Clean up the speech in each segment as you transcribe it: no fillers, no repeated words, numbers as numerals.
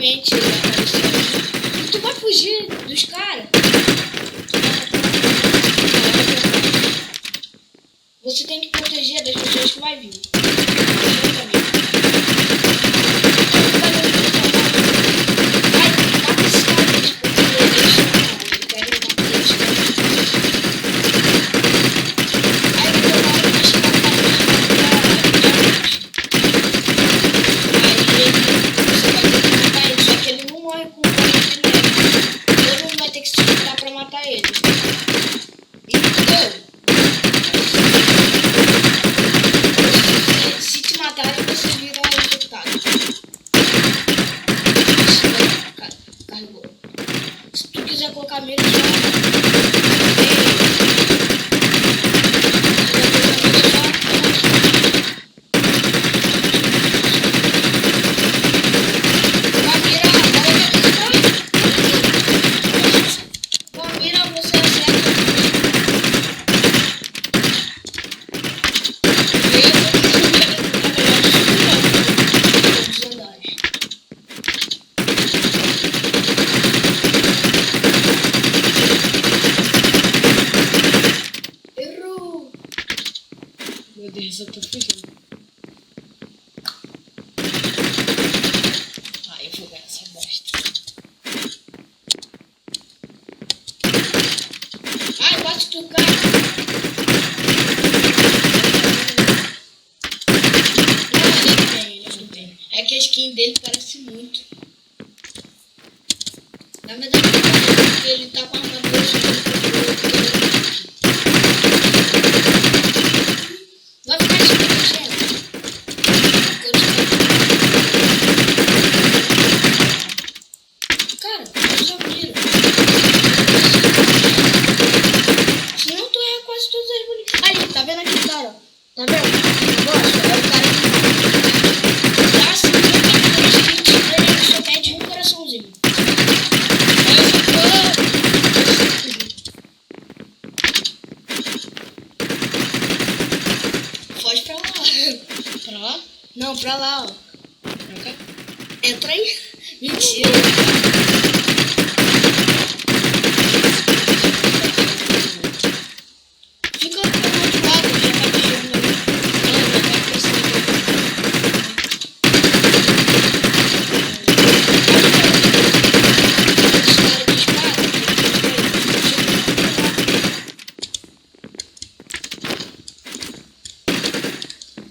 Exatamente. Tu vai fugir dos caras? Você tem que proteger das pessoas que vai vir. Meu Deus, eu tô fugindo. Ai, eu vou ganhar essa bosta. Ai, bate tu, cara. Não tem. É que a skin dele parece muito. Na verdade, ele tá com a armadura. Vai ficar escondendo. Cara, eu só viro. Senão tu erra quase todas as bonitas. Ali, tá vendo aqui, cara? Tá vendo? Nossa, é o cara que dá 50 kits, ele só pede um coraçãozinho. Foge pra lá. Pra lá? Não, pra lá, ó. Pra cá? Entra aí. Mentira. Fica do outro lado, já tá mexendo ali. Não, já tá crescendo.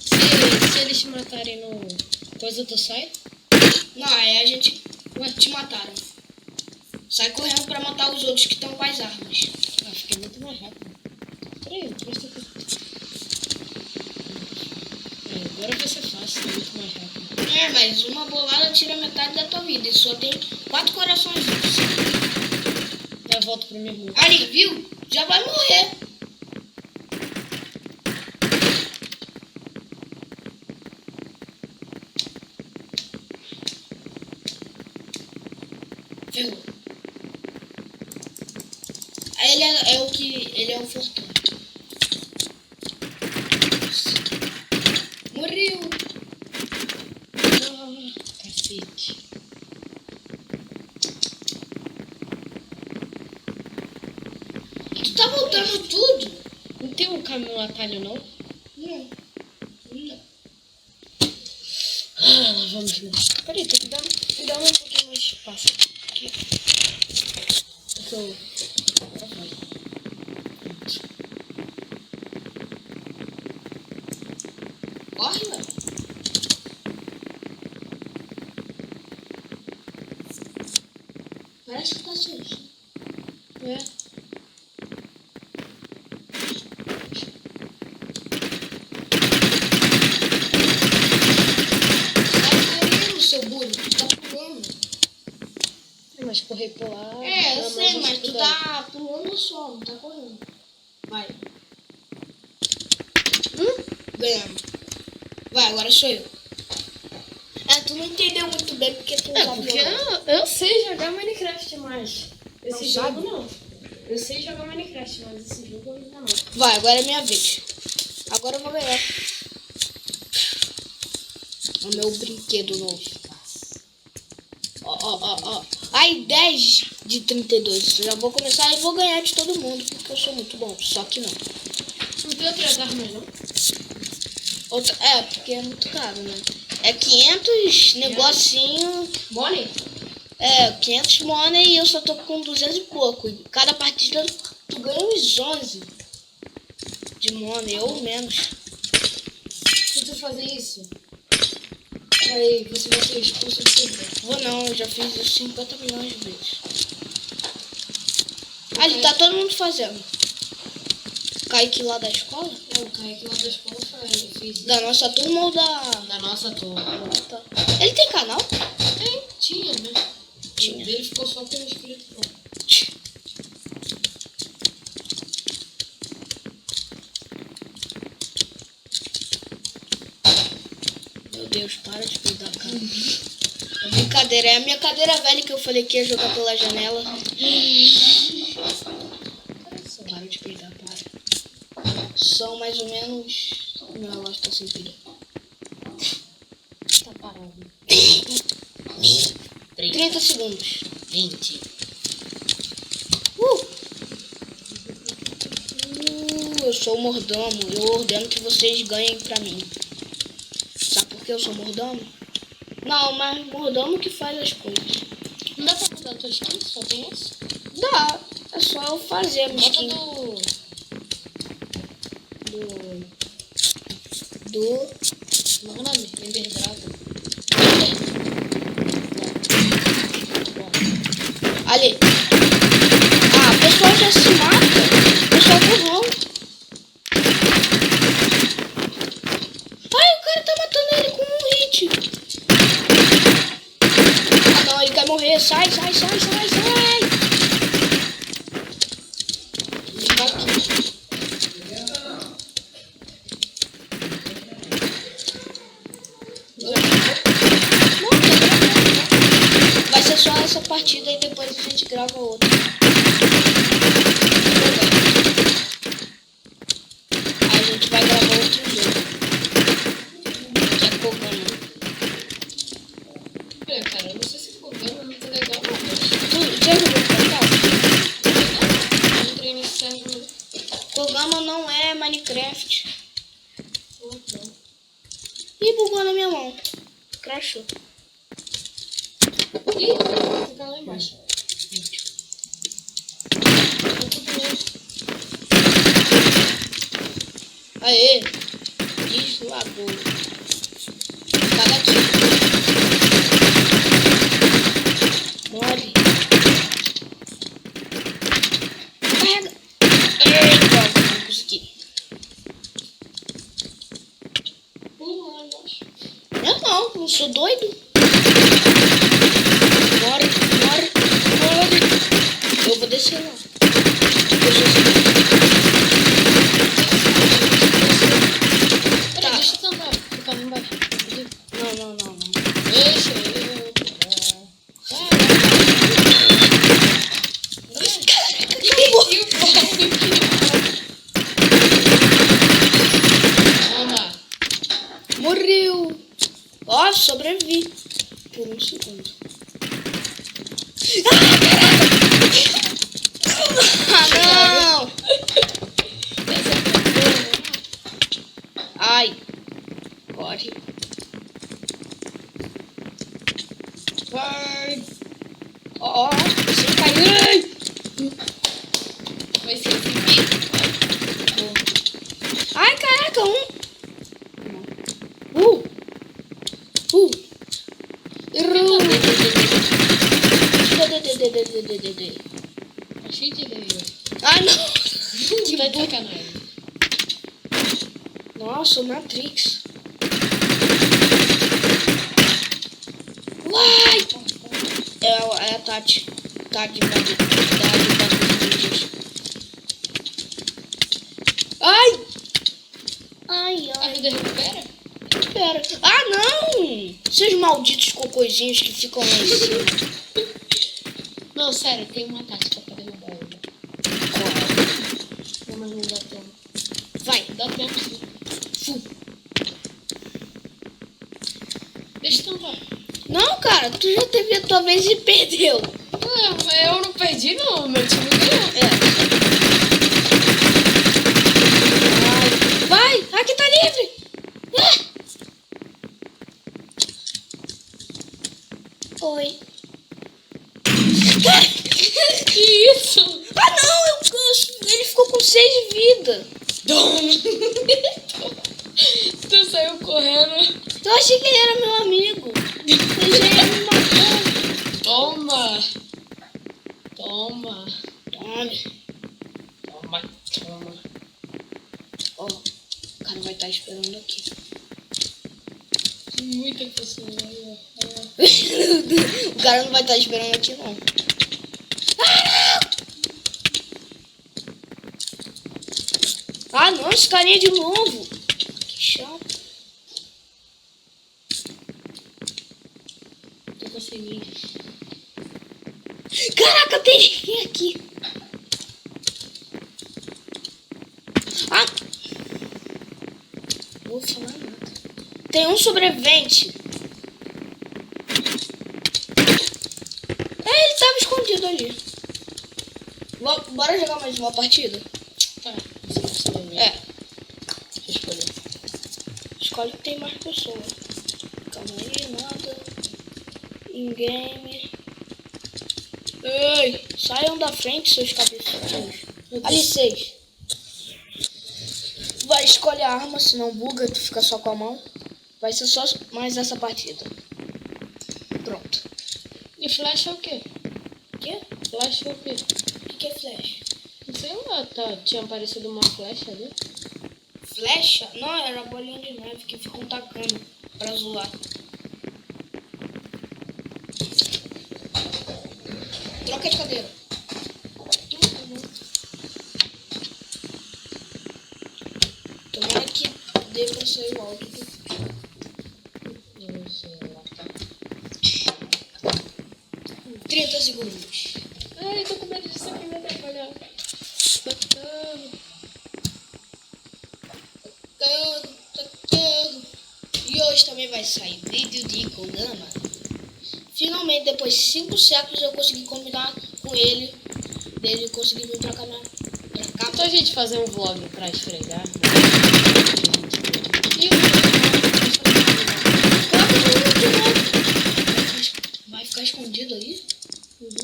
Se eles te matarem no coisa, tu sai? Não, aí a gente... Ué, te mataram. Sai correndo pra matar os outros que estão com as armas. Ah, fiquei muito mais rápido. Peraí, presta aqui. Agora vai ser fácil, muito mais rápido. É, mas uma bolada tira metade da tua vida. E só tem 4 corações. Já volto pro meu mundo. Ali, viu? Já vai morrer. Ferrou. Aí ele é o fortuna. Morreu. Ah, cacete. Tu tá voltando tudo? Não tem um caminho, um atalho, não? Não. Não. Ah, lá vamos nós. Peraí, tem que dar um pouquinho mais de espaço aqui. Porque eu... Tá bom. Corre, mano. Parece que tá sujo. É. Seu burro, tu tá pulando. Mas correr por lá... É, eu dá sei, mais mas tu dificuldade. tá pulando só, não tá correndo. Vai. Ganhamos. Vai, agora sou eu. É, tu não entendeu muito bem porque tu É, sabe porque jogar. eu sei jogar Minecraft, mas... Esse Não jogo sabe? não. Eu sei jogar Minecraft, mas esse jogo eu ainda não. Vai, agora é minha vez. Agora eu vou ganhar. O meu brinquedo novo. Ó. ó. Aí 10 de 32. Eu já vou começar e vou ganhar de todo mundo, porque eu sou muito bom. Só que não. Não tem outras armas, não? Porque é muito caro, né? É 500 negocinho. Money? 500 money e eu só tô com 200 e pouco. E cada partida tu ganha uns 11 de money ou menos. Se tu fazer isso, aí você vai ser expulso do servidor. Vou não, eu já fiz isso 50 milhões de vezes. Ali, tá todo mundo fazendo. Kaique lá da escola? O Kaique lá da escola fez isso. Da nossa turma ou da... Da nossa turma. Tá. Ele tem canal? Tinha, né? Tinha. O dele ficou só com o inscrito. Meu Deus, para de peidar, cara. É brincadeira, é a minha cadeira velha que eu falei que ia jogar pela janela. Para de peidar, para. São mais ou menos... Meu relógio tá sem pilha. Tá parado. 30 segundos. 20. Eu sou o mordomo. Eu ordeno que vocês ganhem pra mim. Sabe por que eu sou mordomo? Não, mas mordomo que faz as coisas. Não dá pra mudar a tua skin? Só tem esse? Dá. É só eu fazer a minha Bota skin. Do... Não, nome. Ender Dragon. Ali. O pessoal já se mata. O pessoal burrão. Ai, o cara tá matando ele com um hit. Não, ele quer morrer. Sai. Tá aqui. Vai ser só essa partida e depois a gente grava outra. Aí a gente vai gravar outro jogo. Que é Kogana. Cara, eu não sei se Kogana é muito legal, não. Tu já jogou Kogana? Eu entrei nesse server. Kogama não é Minecraft. Ih, bugou na minha mão. Crashou. Ih, fica lá embaixo. Aê. Deslagou. Tá daqui. Morre. Carrega. Eita, não consegui. Pula lá embaixo. Eu não sou doido. Morre. Eu vou descer lá. Eu sou assim. Peraí, deixa eu tentar ficar lá embaixo. Não. Deixa eu. Toma. Morreu. Ó, sobrevivi. Por um segundo. Não! Ai. Corre. Vai. Ó, você caiu. Vai ser assim. Ai, caraca, Errou. Achei de ideia. Ah, não. Que vai de sacanagem. Nossa, o Matrix. Uai! É a Tati. Tati da vídeos. Ai! A vida recupera? Pera. Ah, não! Seus malditos cocôzinhos que ficam lá em cima. Não, sério, tem uma tática pra derrubar ele. Não, mas não dá tempo. Vai. Dá tempo sim. Deixa eu tentar. Não, cara, tu já teve a tua vez e perdeu. Eu não perdi, não. Meu time ganhou. Vai, aqui tá livre. Oi. Que isso? Ah, não, ele ficou com 6 de vida. Tu saiu correndo. Eu achei que ele era meu amigo. Ele já ia me matar. Toma. Ó, o cara vai estar esperando aqui. Muita pessoa. O cara não vai estar esperando aqui, não. Ah, não, esse carinha de novo. Que chato. Tô conseguindo. Caraca, tem ninguém aqui. Ah! Não vou falar nada. Tem um sobrevivente. Ele tava escondido ali. Bora jogar mais uma partida? É. Deixa eu escolher. Escolhe que tem mais pessoas. Calma aí, nada. In game. Ei, saiam da frente, seus cabeçudos. Ali 6. Vai escolher a arma, senão buga, tu fica só com a mão. Vai ser só mais essa partida. Pronto. E flash é o quê? O quê? Flash é o quê? O que é flash? Não sei lá, tinha aparecido uma flecha ali. Flecha? Não, era a bolinha de neve que ficam tacando pra zoar. Troca de cadeira. Tomara que dê pra sair o áudio. Não sei lá. 30 segundos. Ai, eu tô com medo disso aqui me atrapalhar. E hoje também vai sair vídeo de Kodama. Finalmente, depois de 5 séculos, eu consegui combinar com ele. Dele conseguir vir pra cá. Então a gente fazer um vlog pra esfregar. Vai ficar escondido ali?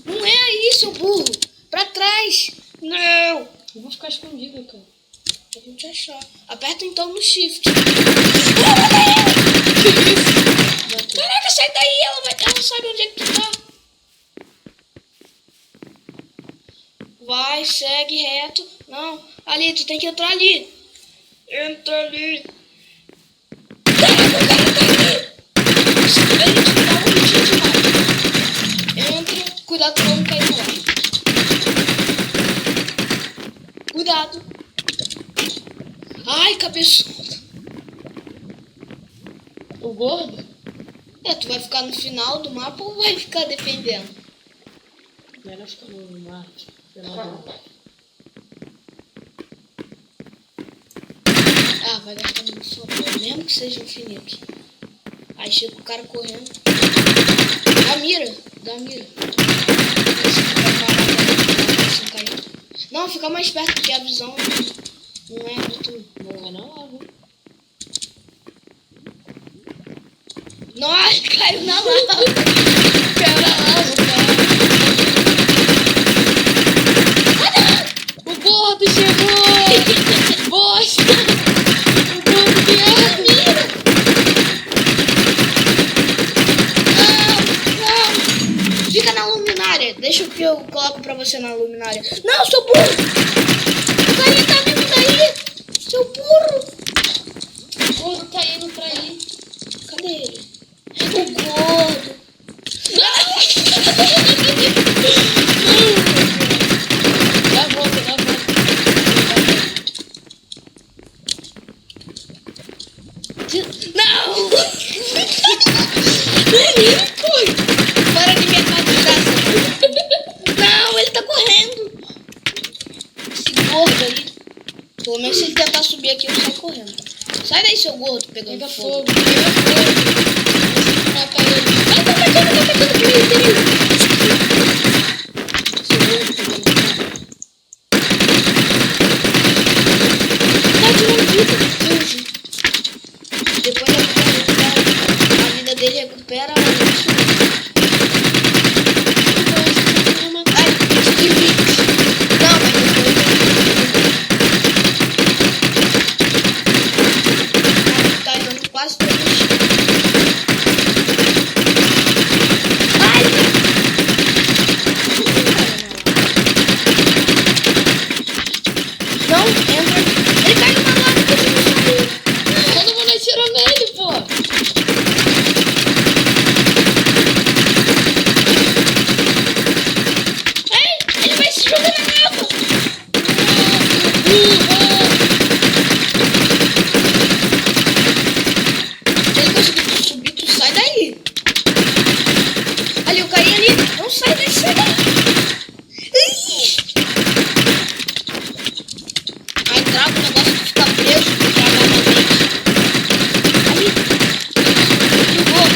Não é aí, seu burro! Pra trás! Não! Eu vou ficar escondido, cara. Eu vou te achar. Aperta então no shift. Caraca, sai daí! Ela não sabe onde é que tu tá. Vai, segue reto. Não, ali, tu tem que entrar ali. Entra ali. Caraca, o cara tá ali. Ele te dá um hit demais. Entra, cuidado pra não cair no ar. Cuidado. Ai, cabeçuda. O gordo? É, tu vai ficar no final do mapa ou vai ficar defendendo? Melhor ficar no mar. Ah, vai gastar munição, mesmo que seja infinito. Aí chega o cara correndo. Dá mira. Não, fica mais perto, porque a visão não é muito boa, não. Nossa, caiu na lava. O gordo chegou! Bosta! O gordo viado! Mira! Não! Fica na luminária. Deixa que eu coloco pra você na luminária. Não, seu burro! O carinha tá vindo daí! Seu burro! O gordo tá indo pra aí. Cadê ele? O gordo! Dá a volta. Não! Para de me atrasar. Não, ele tá correndo. Esse gordo aí. Pelo menos se ele tentar subir aqui, eu saio correndo. Sai daí, seu gordo, pegando fogo. Pega fogo. Ai, tá pegando, peraí. Não, sai daí, sai daí. Aí trava o negócio de ficar preso, travar na mente. Ali. De boa.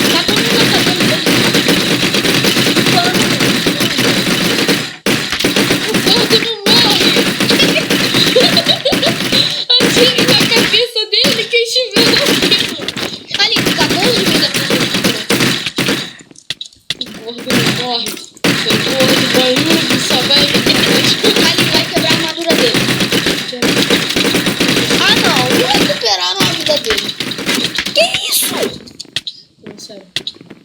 Tá todo mundo atacando dele. O gordo não morre! Atire na cabeça dele, quem estiver ouvindo! Ali, 14 vida pra ele. O gordo não morre. Seu gordo banhudo só vai Ali vai quebrar a armadura dele. Ah não, não recuperaram a vida dele. Que isso? Não, sério.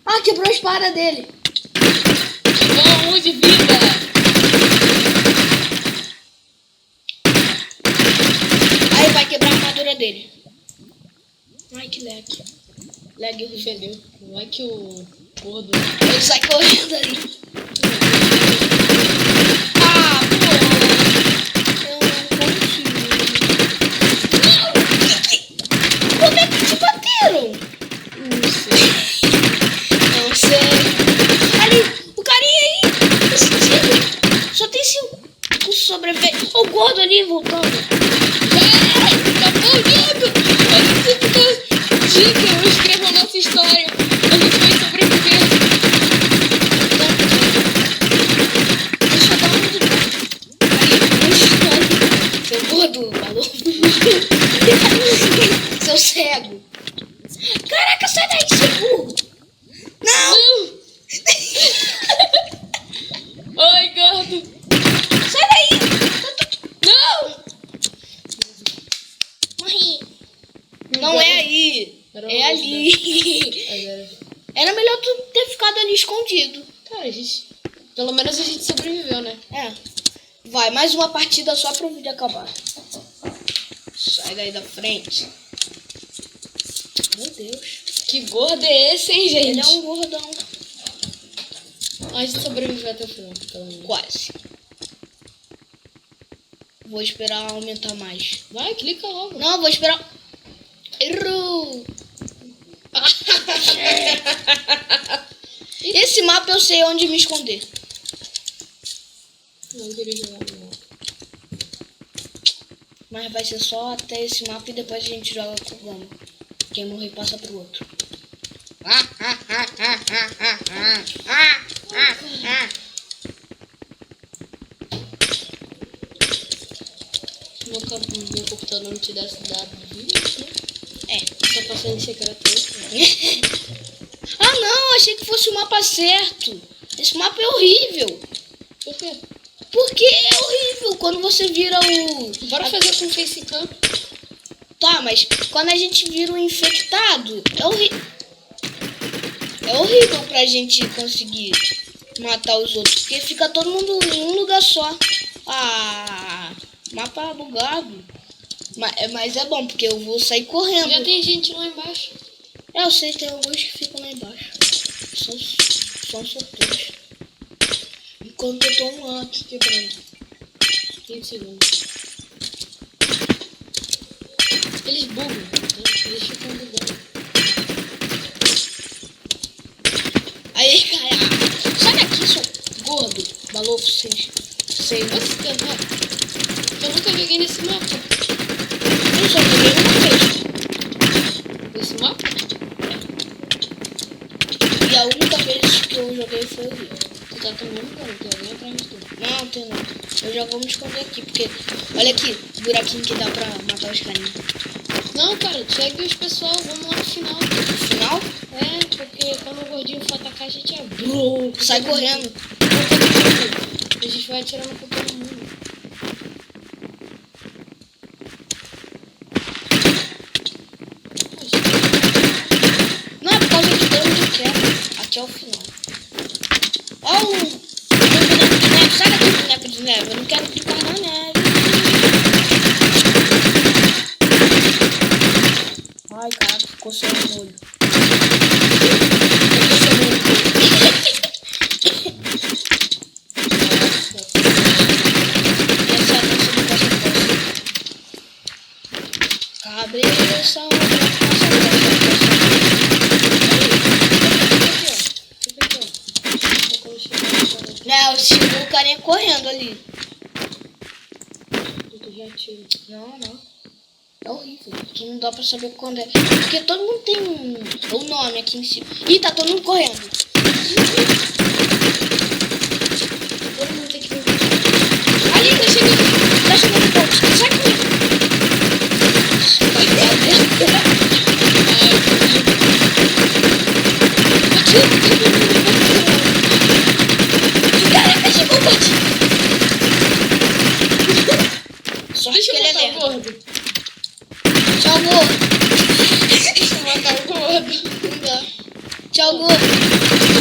Ah, quebrou a espada dele. Vão um de vida! Aí vai quebrar a armadura dele. Ai, que lag. Lag horrível. Entendeu? Não é que o gordo... Ele sai correndo ali. Ah, pô. Eu não consigo. Não! Como é que te bateram? Não sei. Não sei. Ali, o carinha aí. Esse tiro. Só tem 5 sobreviventes. O gordo ali voltando. Acabou o jogo! A gente ficou... Dica, eu escrevo a nossa história. A gente vai sobreviver. Deixa eu dar um de novo. Ali, seu gordo, falou. Seu cego. Caraca, sai daí, seu burro. Não! Ai, gordo! Sai daí. Não! Morri. Não é aí. Era É uma ali. Agora... Era melhor tu ter ficado ali escondido. Cara, a gente... Pelo menos a gente sobreviveu, né? É. Vai, mais uma partida só pro vídeo acabar. Sai daí da frente. Meu Deus. Que gordo é esse, hein, gente? Ele é um gordão. A gente sobreviveu até o final, pelo menos. Quase. Vou esperar aumentar mais. Vai, clica logo. Não, vou esperar. Errou. Esse mapa eu sei onde me esconder. Não queria jogar no mapa. Mas vai ser só até esse mapa e depois a gente joga com o Gama. Quem morrer passa pro outro. Meu computador não te desse dado vídeo, né? É. Só passando em secreto. Ah não, achei que fosse o mapa certo. Esse mapa é horrível. Por quê? Porque é horrível quando você vira o... Bora fazer com facecam. Tá, mas quando a gente vira o infectado, é horrível. É horrível pra gente conseguir matar os outros. Porque fica todo mundo em um lugar só. Ah, mapa bugado. Mas é bom, porque eu vou sair correndo. Já tem gente lá embaixo. Eu sei, tem alguns que ficam lá embaixo. São sorteios. Enquanto eu tô lá aqui quebrando. 20 segundos. Eles bugam, né? Eles ficam bugando. Aí, cara, sai daqui, seu gordo, balofo, vocês. Nossa, cara, eu nunca joguei nesse mapa. Eu só joguei uma vez. Nesse mapa? E a única vez que eu joguei foi o Rio. Tu tá tomando, cara, tem alguém atrás de tu. Não, tem não. Eu já vou me esconder aqui, porque... Olha aqui, o buraquinho que dá pra matar os carinhos. Não, cara, segue os pessoal, vamos lá no final. No final, É, porque quando o gordinho for atacar, a gente é... sai correndo. A gente vai atirando com todo mundo. Não, é por causa de Deus eu quero. Até o final. Ó o boneco de neve. Sai daqui, boneco de neve. Eu não quero ficar na neve. Ai, caraca, ficou sem o olho. Essa é a dança do coça-coça. Cabeça, outra coça-coça. chegando. Não, se o carinha correndo ali. Tu já tira. Não. É horrível. Aqui não dá pra saber quando é. Porque todo mundo tem o nome aqui em cima. Ih, tá todo mundo correndo. Todo mundo tem que vir. Ali, tá chegando. Tá chegando o ponto. Sai comigo. Caraca, chegou o bote. Sorte Deixa que eu ele é matar o lento. gordo. Tchau, gordo. Deixa eu matar o gordo. Não dá. Tchau, gordo.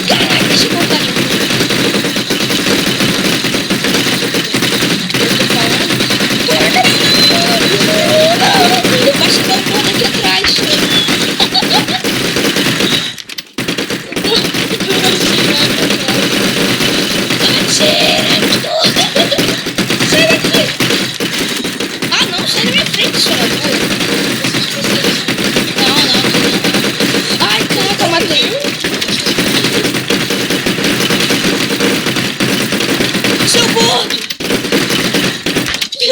Caraca, chegou o carinha. Eu tô falando. Caraca, vai chegar o gordo aqui atrás. Sai daqui! Ah, não, sai da minha frente, senhor. Não. Ai, caraca, eu matei. Seu gordo! Que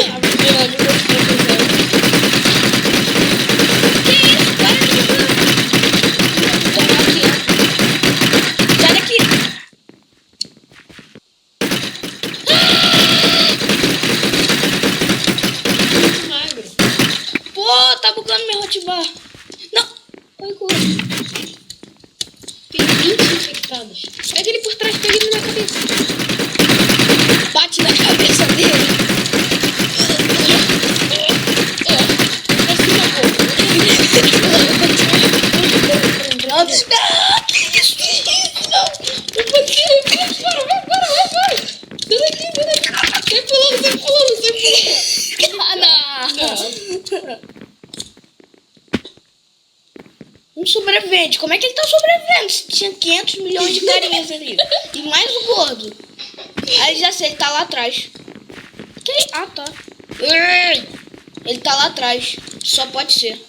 isso? Para de jogar. Tomar aqui, ó. Sai daqui! Magro. Pô, tá bugando meu hotbar. Não! Oi, gordo. Tem 20 infectados. Pega ele por trás, pega ele na cabeça. Bate na cabeça dele. Não, que isso? Não. Vai. Sai daqui. Sai pulando. Ah, não. Um sobrevivente. Como é que ele tá sobrevivendo? Tinha 500 milhões de carinhas ali. E mais o gordo. Aí já sei, ele tá lá atrás. Ah, tá. Ele tá lá atrás. Só pode ser.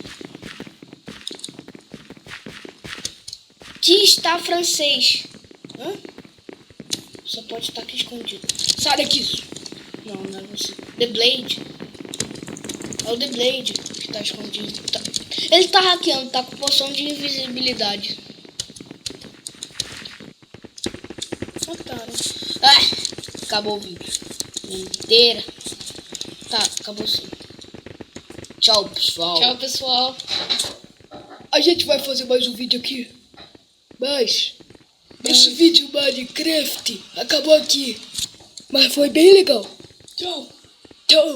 Que está francês. Hã? Só pode estar aqui escondido. Sai daqui. Não é você. The Blade. É o The Blade que tá escondido. Ele tá hackeando, tá com poção de invisibilidade. Mataram. Ai, acabou o vídeo. Inteira. Tá, acabou sim. Tchau, pessoal. Tchau, pessoal. A gente vai fazer mais um vídeo aqui. Mas esse vídeo Minecraft acabou aqui. Mas foi bem legal. Tchau. Tchau.